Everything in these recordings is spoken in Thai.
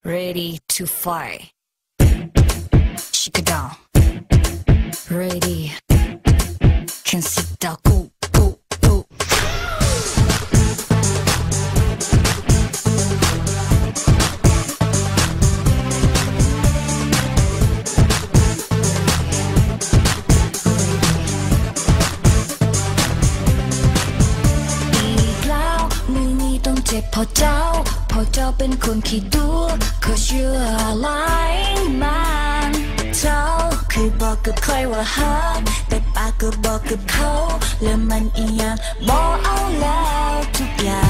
Ready to fight. Shake it down. Ready. Can sit down. Go, go, go. เจ็บพอเจ้าเป็นคนขี้ตัวเขาเชื่ออะไรมันเจ้าเคยบอกกับใครว่าฮักแต่ปากก็บอกกับเขาแล้วมันอีหยังบอกเอาแล้วทุกอย่า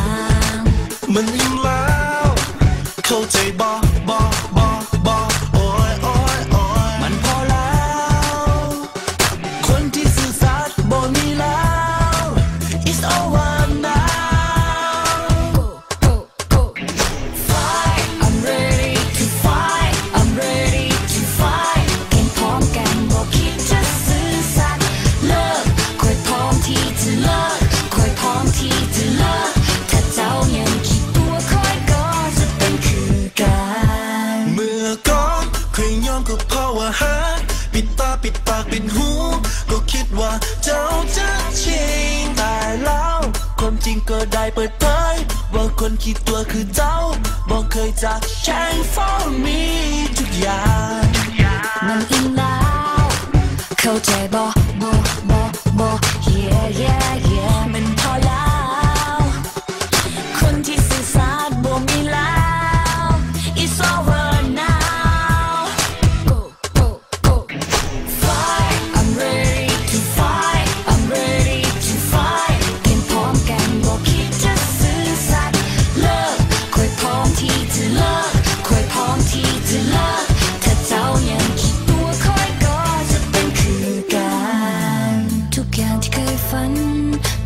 งมันยิ่งแล้วเข้าใจบอกโอ้ยมันพอแล้วคนที่ซื่อสัตย์บอกมีแล้ว It's over nowปิดตาปิดปากปิดหูก็คิดว่าเจ้าจะชิงแต่แล้วความจริงก็ได้เปิดเผยว่าคนคิดตัวคือเจ้าบอกเคยจากแช่ง for me ทุกอย่างมันอินแล้วเข้าใจบ่yeah มันพอแล้วคนที่สื่อสารบ่มีแล้ว It's over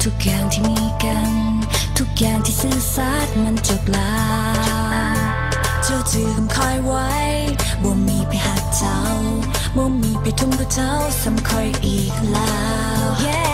ทุกอย่างที่มีกันทุกอย่างที่ซื่อสัตย์มันจบแล้วเจ้าจือคำคอยไว้บ่มีไปหาเจ้าบ่มีไปทุ่มกับเจ้าสำคอยอีกแล้ว yeah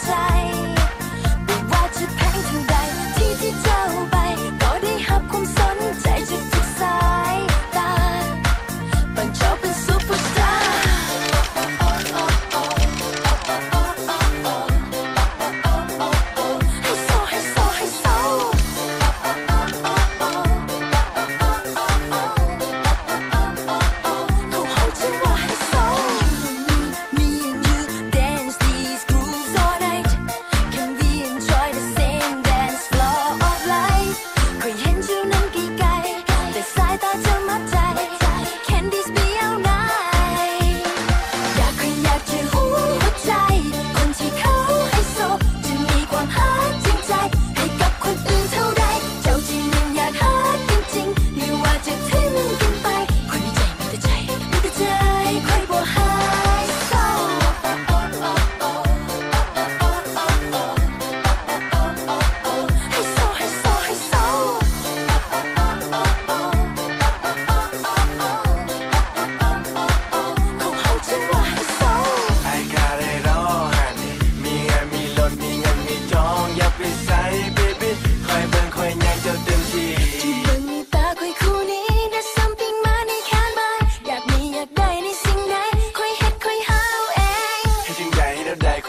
ใจ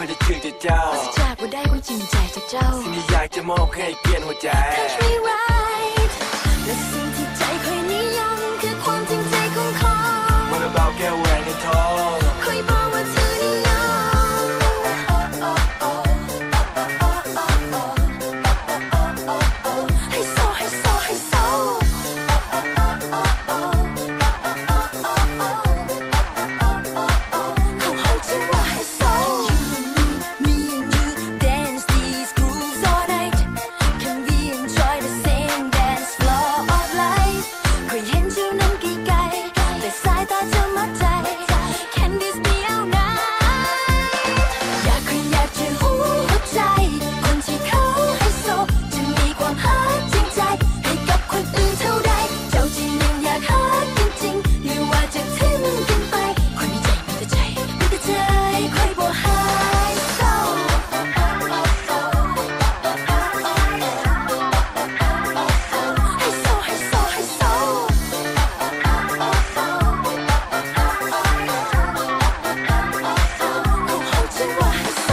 คอยจะชื่อเจ้าสัจจะว่าได้ความจริงใจจากเจ้าสิ่งที่อยากจะมอบให้เกียรติหัวใจ Touch me right และสิ่งที่ใจคอยนิยมคือความจริงใจของเขามันเบาแก้วแหวนในท้องคอยบอกว่าเธอนิยมให้โซให้โซให้โซเขาให้ฉันว่าให้โซ Me and you dance these grooves all night Can we enjoy the same dance floor of life เคยเห็นเจ้านั้นไกลๆแต่สายตาเธอมัดใจ Can this be our night อยากจะรู้หัวใจคนที่เขาให้โซจะมีความฮักจริงใจให้กับคนอื่นเท่าใดเจ้าจริงยังอยากฮักจริงๆหรือว่าจะทิ้งกันไปคนมีใจมีแต่ใจมีแต่ใจคอยบอกให้โซให้โซให้โซให้โซเขาให้ฉันว่าให้โซ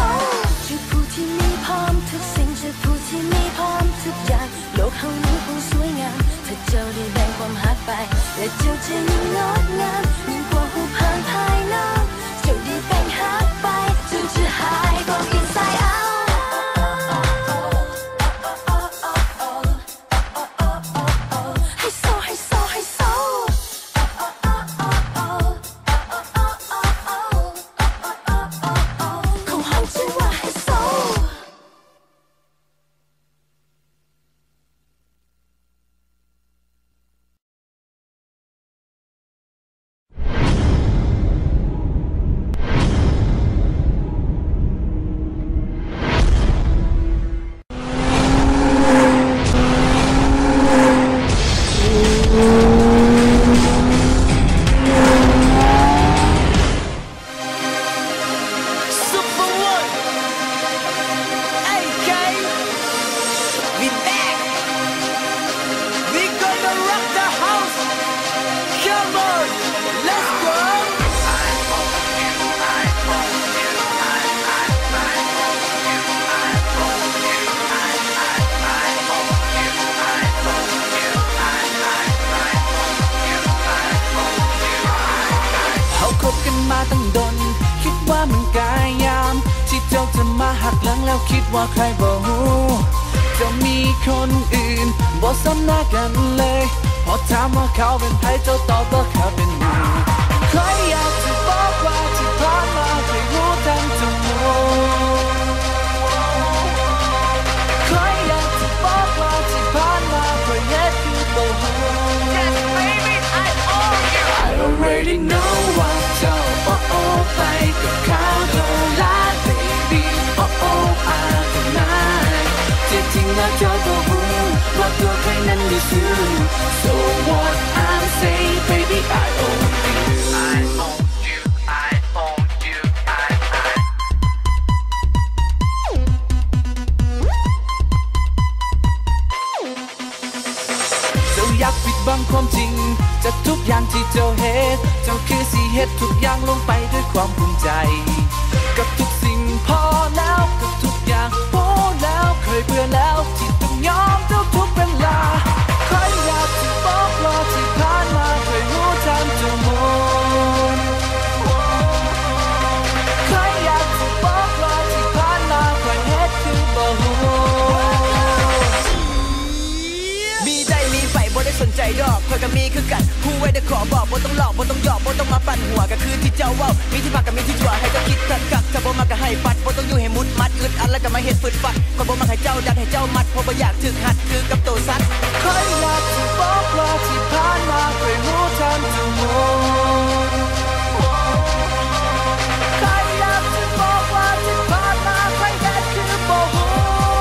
จะผู้ที่มีพร้อมทุกสิ่งจะผู้ที่มีพร้อมทุกอย่างโลกเฮานี้คงสวยงามถ้าเจ้าได้แบ่งความฮักไปและเจ้าจะยิ่งงดงามยิ่งกว่าหูพานภายนอกเจ้าได้แบ่งฮักไปจนจะหายfrom inside out ให้โซให้โซให้โซเขาให้ฉันว่าให้โซSuper One AK We back We gonna rock the house Come on Let's goเขาคบกันมาตั้งดนคิดว่ามันกายยามที่เจ้าจะมาหักหลังแล้วคิดว่าใครบ่ฮู้จะมีคนอื่นบ่สนหน้ากันเลยพอถามว่าเขาเป็นใครเจ้าตอบว่าเขาเป็นหนูใครอยากจะบอกว่าที่ผ่านมาเคยรู้ทั้งทั้งหมดใครอยากจะบอกว่าที่ผ่านมาเคยเฮ็ดคือบ่ฮู้ Yes baby I own you I already know ว่าเจ้าไปกับเขาโดนลา baby I deny ที่จริงแล้วเจ้าก็รู้ว่าตัวใครนั้นดีสุด so what I'm saying baby I own you I own you I own you I เจ้าอยากปิดบังความจริงจากทุกอย่างที่เจ้าเฮ็ดเจ้าคือสิเฮ็ดทุกอย่างลงไปด้วยความภูมิใจกับทุกสิ่งพอแล้วกับทุกอย่างพอแล้วเคยเบื่อแล้วที่ต้องยอมทุกเวลาใครอยากจะบอกว่าที่ผ่านมาเคยรู้ทันจะหมดใครอยากจะบอกว่าที่ผ่านมาเคยเฮ็ดคือบ่ฮู้มีใจมีไฟบ่ได้สนใจดอกคอยก็มีคือกันผู้ไว้ได้ขอบอกบ่ต้องหลอกบ่ต้องหยอกบ่ต้องมาปั่นหัวก็คือที่เจ้าเว้ามีที่พักก็มีที่จั่วให้เจ้าคิดกักถ้าบ่มาก็ให้ปัดบ่ต้องอยู่ให้มุดมัดอึดอัดแล้วก็มาเฮ็ดฝืดฟัดก็บ่มาให้เจ้าดันให้เจ้ามัดเพราะบ่อยากถึกหัดคือกับโตสัตว์ใครอยากจะบอกว่าที่ผ่านมาเคยรู้ทันทั้งหมดใครอยากจะบอกว่าที่ผ่านมาใครได้คือบ่ฮู้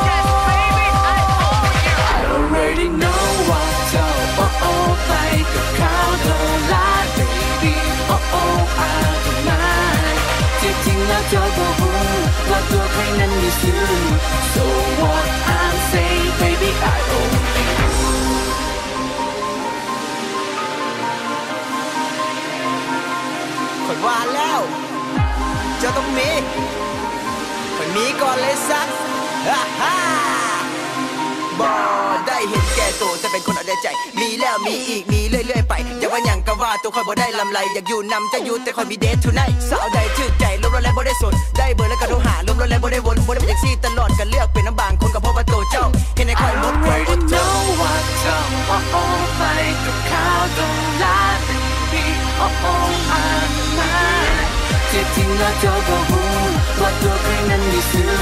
Yes baby I own you I already know ว่าเจ้าไปกับเขาโดนลา baby I deny ที่จริงแล้วเจ้าก็รู้ว่าตัวใครนั้นดีสุด so what I'm saying baby I own you คนว่าแล้วเจ้าต้องมี มีก่อนเลยสักบ่ได้เห็นแก่ตัวแต่เป็นคนเอาใจมีแล้วมีอีกมีเรื่อยๆไปอย่าว่าหยังก็ว่าตัวคอยบ่ได้ลำไรอยากอยู่นำจะอยู่แต่คอยมีเดททูไนท์สาวใดชื่อใจลมร้อนแรงบ่ได้สนได้เบอร์แล้วก็โทรหาลมร้อนแรงบ่ได้วนบ่ได้เป็นอย่างซี่ตลอดกันเลือกเป็นน้ำบางคนก็เพราะว่าตัวเจ้าเห็นในคอยหมดความอดทนว่าเธอไปกับเขาต้องลาเป็นปีมาที่จริงแล้วเธอก็รู้ว่าตัวใครนั้นมีซื่อ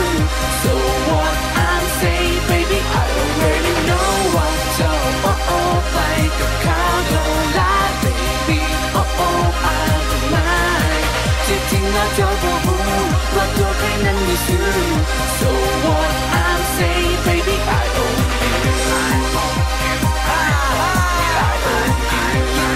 So what I'm saying baby I already know ว่าเธอไปกับเขาต้องลา babyมาที่จริงแล้วเธอก็รู้ว่าตัวใครนั้นมีซื่อ So what I'm saying baby I own you I own you I own you I own you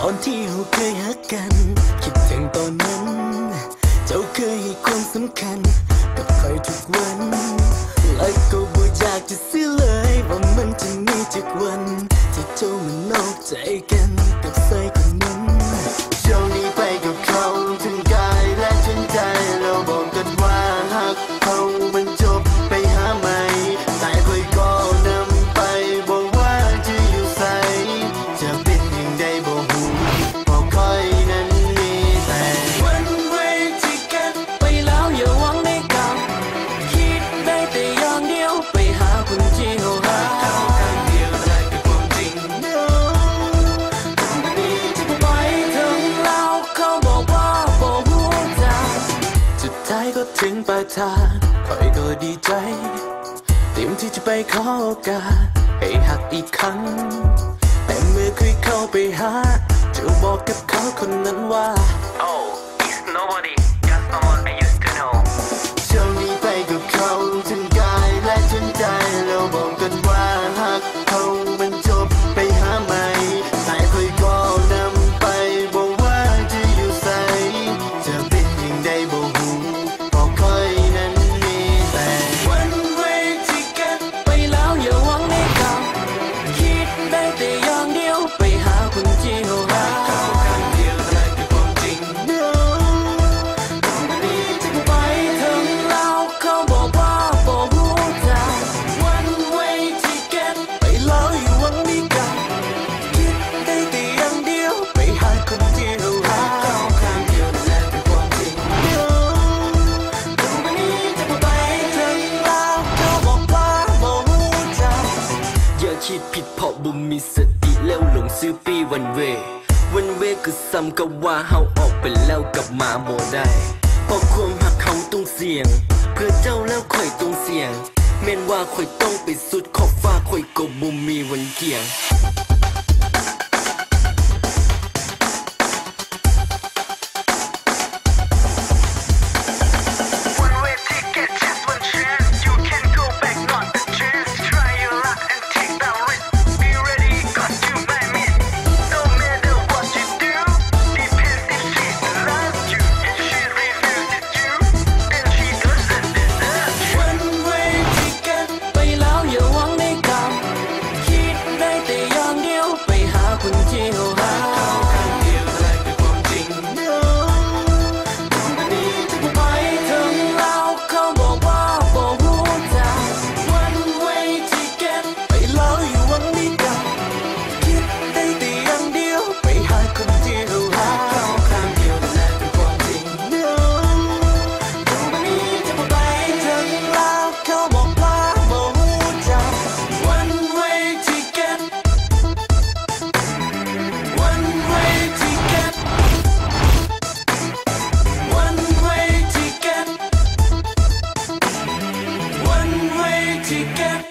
ตอนที่เราเคยฮักกันคิดถึงตอนนั้นเจ้าเคยให้ความสำคัญกับใครทุกวันและก็บ่อยากจะเสียเลยว่ามันจะมีสักวันที่เจ้ามันนอกใจกันกับใครคนนั้นเจ้านี้ไปกับเขาทั้งกายและทั้งใจเราบอกกันว่าหักเขามันจบไปหาใหม่แต่คอยก็นำไปบอกว่าจะอยู่ใส่จะเป็นอย่างใดบ่ฮู้เพราะคอยนั้นมีแต่วันเวที่กันไปแล้วอย่าหวังได้กลับคิดได้แต่อย่างเดียวไปหาคนที่เรารักเขาครั้งเดียวได้เป็นความจริง No วันนี้ที่ไปถึงแล้วเขาบอกว่าบ่ฮู้จักสุดท้ายก็ถึงปลายทางคอยก็ดีใจเตรียมที่จะไปขอโอกาสให้หักอีกครั้งแต่เมื่อคุยเข้าไปหาจะบอกกับเขาคนนั้นว่า Oh it's nobody just someone I used to know เจ้านี้ไปกับเขาทั้งกายและทั้งใจเราบอกกันว่าหักเขามันจบไปหาใหม่แต่คอยก็นำไปบอกว่าจะอยู่ใส่จะเป็นอย่างใดบ่ฮู้เพราะคอยนั้นมีแต่วันเวที่กันไปแล้วอย่าหวังได้กลับคิดได้แต่อย่างเดียวไปหาคนที่เรารักเขาครั้งเดียวได้เป็นความจริง No วันนี้ที่ไปถึงแล้วเขาบอกว่าบ่ฮู้จักวันเวที่กันไปแล้วอย่าหวังได้กลับคิดได้แต่อย่างเดียวไปหาคนที่เรารักเขาครั้งเดียวได้เป็นความจริง No วันนี้ที่ไปถึงแล้วเขาบอกว่าบ่ฮู้จักอย่าคิดผิดเพราะบ่มีสติแล้วหลงซื้อปีวันเวคือซ้ำกับว่าเฮาออกไปแล้วกลับมาบ่ได้เพราะความหักเขาต้องเสี่ยงเพื่อเจ้าแล้วค่อยต้องเสี่ยงแม่นว่าค่อยต้องไปสุดขอบฟ้าค่อยก็บ่มีวันเกี่ยงไปแล้วอย่าหวังได้กลับคิดได้แต่อย่าง ที่เก็บ